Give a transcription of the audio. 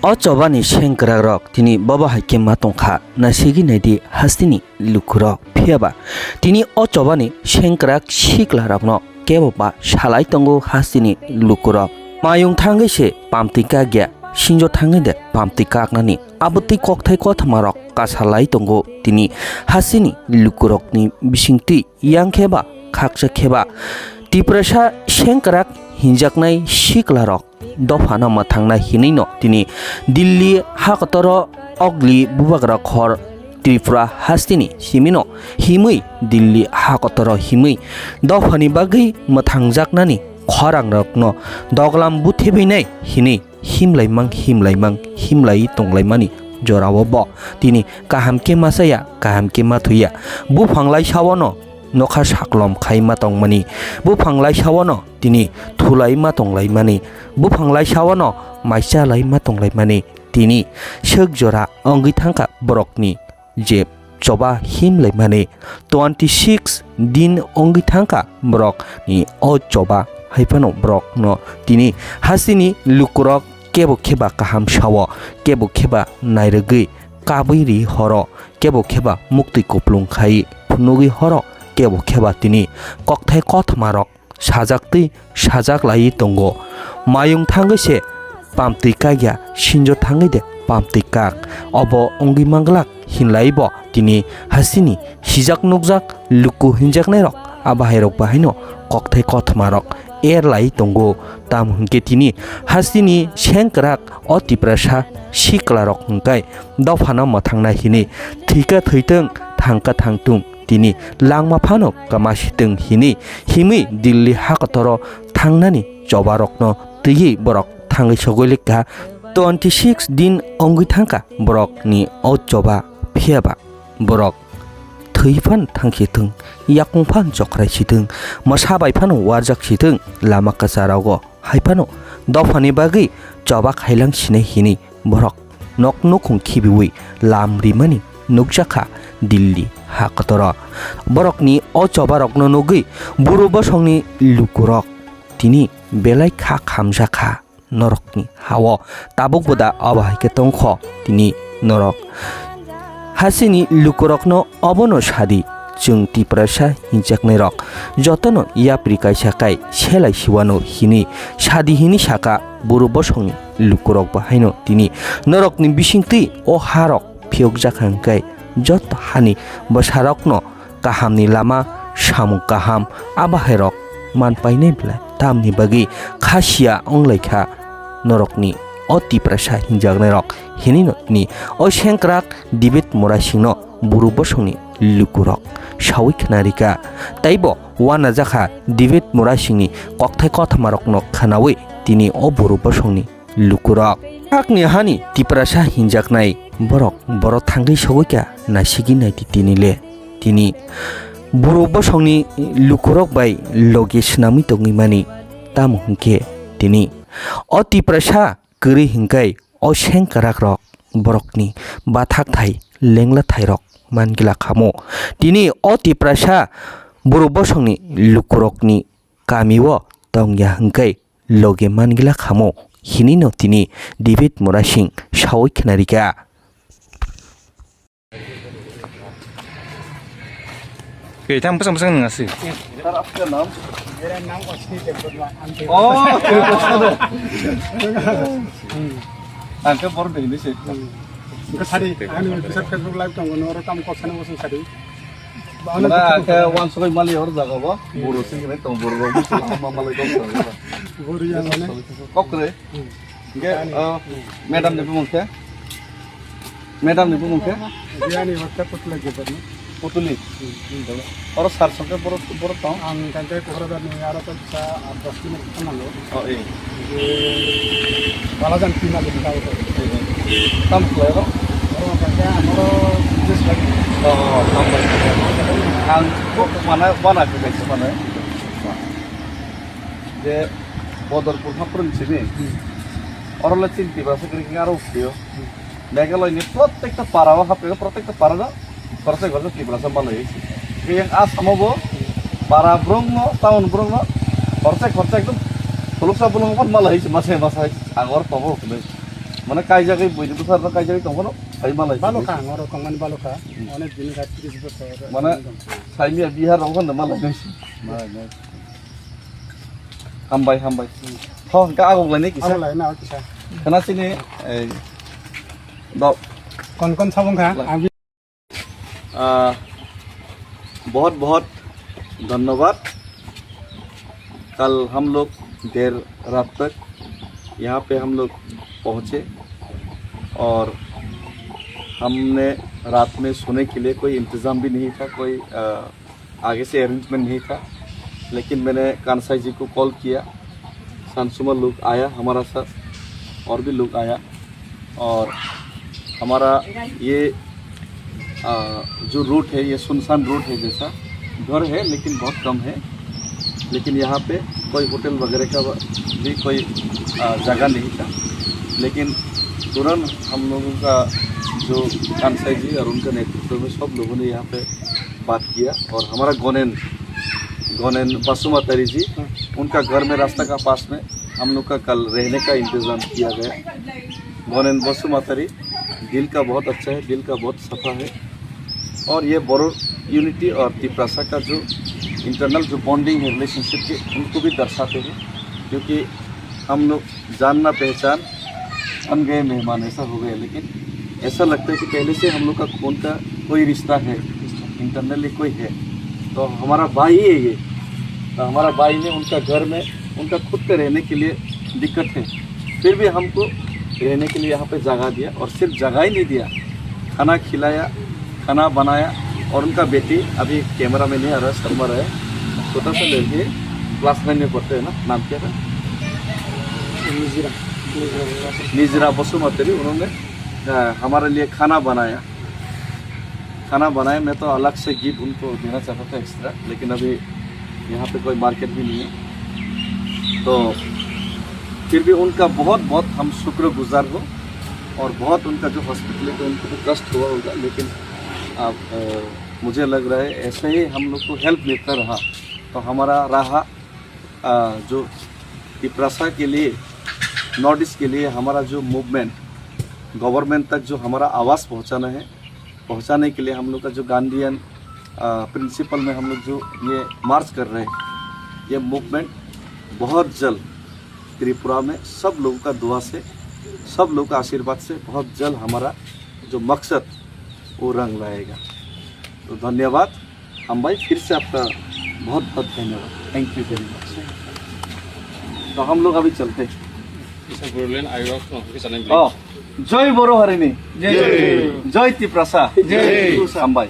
O Choba ni Sengkrak Rok tini baba haike matongkha na sigi naidi hastini lukurok phiaba tini o Choba ni Sengkrak Sikla Rokno keboba salai tongo hastini lukurok mayung thangai se pamtika gya sinjo thangai de pamtika aknani abuti kokthai kothamarok kasalai tongo tini hastini lukurok ni bisingti yangkheba khaksa kheba Tiprasa Sengkrak hinjaknai Sikla Rok dofana mathangna hinino tini Delhi hakotoro ogli bubagra khor Tripura hastini simino himui Delhi hakotoro himui dofani bagai mathangjaknani khorang rokno doglam buthebinai hini himlaimang himlai tonglaimani jorawo bo tini kaham ke masaya kaham ke mathuya bufanglai sawono nokha saklom khaima tongmani bufanglai sawono tini thulai ma tonglaimani bufanglai sawono maichalai ma tonglaimani tini sek jora ongi thangka borokni je Choba himlaimani 26 din ongi thangka borok ni o Choba haifano borok no tini hasini lukurok kebo kheba kaham sawo kebo kheba nairagui kabuiri horo kebo kheba mukti koplung khai phunugi horo kebo kheba tini kokthai kothmarok sajakti sajaklai tongo mayung thangse pamti kagya sinjo thangai de pamti kak obo ongi manglak hinlaibo tini hasini hijak nukjak luku hinjaknai rok abahairok bahaino kokthai kothmarok erlai tongo tam hungke tini hasini Sengkrak o Tiprasa Sikla Rok hungkai dofana mathangna hini thika thaitung thangka thangtung tini langma phano kamasiteng hini himi Delhi hakotoro thangnani Choba rokno tigi borok thangai sogolika 26 din ongui thangka borok ni o Choba phiaba borok thৈफान थांखिथों याकुंफान जख्रायसिथों मोसाबायफान वारजाखसिथों Lama कासारावगो हायफानो दफानि बागै Choba खायलां सिनाय हिनि borok nok nokung khibiwi lamrimani nukjaka Delhi hakotoro borokni o Choba rokno nugui buru bosongni lukurok tini belai kha khamjaka norokni hawo tabukboda abahaike tongkho tini norok hasini lukurokno obono sadi chung Tiprasa hinjaknai rok jotono yapri kaisakai selai siwano hini sadi hini saka buru bosongni lukurok bahaino tini norokni bisingti o harok phiokjakhangkai joto hani bosarokno kahamni lama samung kaham abahairok manpainai blai tamni bagi khasia onglaikha norokni o Tiprasa hinjaknai rok hinino ni o Sengkrak dibit Murasing no buru bosongni lukurok sawi khnarika taibo wana jakha dibit Murasing ni kokthai kothamarok no khanawi tini o buru bosongni lukurok hakni hani Tiprasa hinjaknai borok thangai sogika nasigi naiti tinile tini buru bosongni lukurok bai loge snami tongimani tam hungke tini o Tiprasa kri hingkai o Sengkrak Rok borokni bathak thai lengla thairok mangila khamo tini o Tiprasa buru bosongni lukurokni kamiwo tongya hingkai loge mangila khamo hinino tini David Murasing sawi khnarika Kita pasang nggak sih? Angka baru begini sih. Sari, anu bisa Facebook live tunggu orang kamu kok sana musuh sari. Mana angka wan sokai mali orang jaga apa? Murasing ini tong buru musuh sama mali kok. Buru yang mana? Kok kere? Enggak, madam ni pemungkah? Madam ni pemungkah? Dia ni waktu put lagi ber. Putuli. Orang sar sampai baru tahu. Kan saya kurang ni ada tu bisa 10 minit tenang lo. Oh iya. Kalau kan final kita tahu tu. Tam kelero. Orang kerja, orang bisnes lagi. Oh, tambah. Ang mana ke mana? Je bodor pun hapun sini. Orang lain Tiprasa kering ngaruh dia. Mereka lain ni protek parawa hape protek parada. Protek kalau Tiprasa malai. Yang asam apa? Para brongno, tahun brongno. Protek tu. Kalau saya belum kan malai masih angor tahu. Mana kai jagai boy besar na kai jagai tongkono kai malai. Baloka ngoro tongman baloka onek din ka 30 bosor. Mana sai mi Bihar rongkon na malai nasi. Hambai. Oh, ka aku lani Alo kisah. lai na kisa. Karena sini dok Kon sabong ka abi बहुत बहुत धन्यवाद। कल हम लोग देर रात तक यहाँ पे हम लोग पहुँचे और हमने रात में सोने के लिए कोई इंतज़ाम भी नहीं था, कोई आगे से अरेंजमेंट नहीं था। लेकिन मैंने कानसाई जी को कॉल किया, सांसुमा लोग आया हमारा साथ और भी लोग आया और हमारा ये जो रूट है ये सुनसान रूट है, जैसा घर है लेकिन बहुत कम है। लेकिन यहाँ पे कोई होटल वगैरह का भी कोई जगह नहीं था। लेकिन तुरंत हम लोगों का जो कानसाई जी और उनका नेतृत्व में सब लोगों ने यहाँ पे बात किया और हमारा गोनेन बसुमतारी जी, उनका घर में रास्ता का पास में हम लोग का कल रहने का इंतज़ाम किया गया। गोनेन बसुमतारी दिल का बहुत अच्छा है, दिल का बहुत सफा है और ये बोरो यूनिटी और तिप्रासा का जो इंटरनल जो बॉन्डिंग है, रिलेशनशिप के, उनको भी दर्शाते हैं। क्योंकि हम लोग जानना पहचान बन गए मेहमान ऐसा हो गया, लेकिन ऐसा लगता है कि पहले से हम लोग का खून का कोई रिश्ता है, इंटरनली कोई है। तो हमारा भाई है ये, तो हमारा भाई ने उनका घर में उनका खुद के रहने के लिए दिक्कत है, फिर भी हमको रहने के लिए यहाँ पे जगह दिया और सिर्फ जगह ही नहीं दिया, खाना खिलाया, खाना बनाया। और उनका बेटी अभी कैमरा में नहीं आ रहा, शर्मा है, छोटा सा लड़की है, क्लास 9 में पढ़ते हैं ना, नाम क्या था? निजरा बसुमतारी। उन्होंने हमारे लिए खाना बनाया। मैं तो अलग से गिफ्ट उनको देना चाहता था एक्स्ट्रा, लेकिन अभी यहाँ पे कोई मार्केट भी नहीं है। तो फिर भी उनका बहुत बहुत हम शुक्रगुजार हो और बहुत उनका जो हॉस्पिटल है तो उनको तो कष्ट हुआ होगा, लेकिन आप मुझे लग रहा है ऐसे ही हम लोग को हेल्प मिलता रहा तो हमारा रहा जो तिप्रासा के लिए, नॉर्थ ईस्ट के लिए हमारा जो मूवमेंट गवर्नमेंट तक जो हमारा आवाज़ पहुंचाना है, पहुंचाने के लिए हम लोग का जो गांधीयन प्रिंसिपल में हम लोग जो ये मार्च कर रहे हैं, ये मूवमेंट बहुत जल्द त्रिपुरा में सब लोगों का दुआ से, सब लोगों का आशीर्वाद से बहुत जल्द हमारा जो मकसद वो रंग लाएगा। तो धन्यवाद हम भाई, फिर से आपका बहुत बहुत धन्यवाद, थैंक यू वेरी मच। तो हम लोग अभी चलते हैं। जय बोरो हरिणी, जय तिप्रासा, जय हम भाई।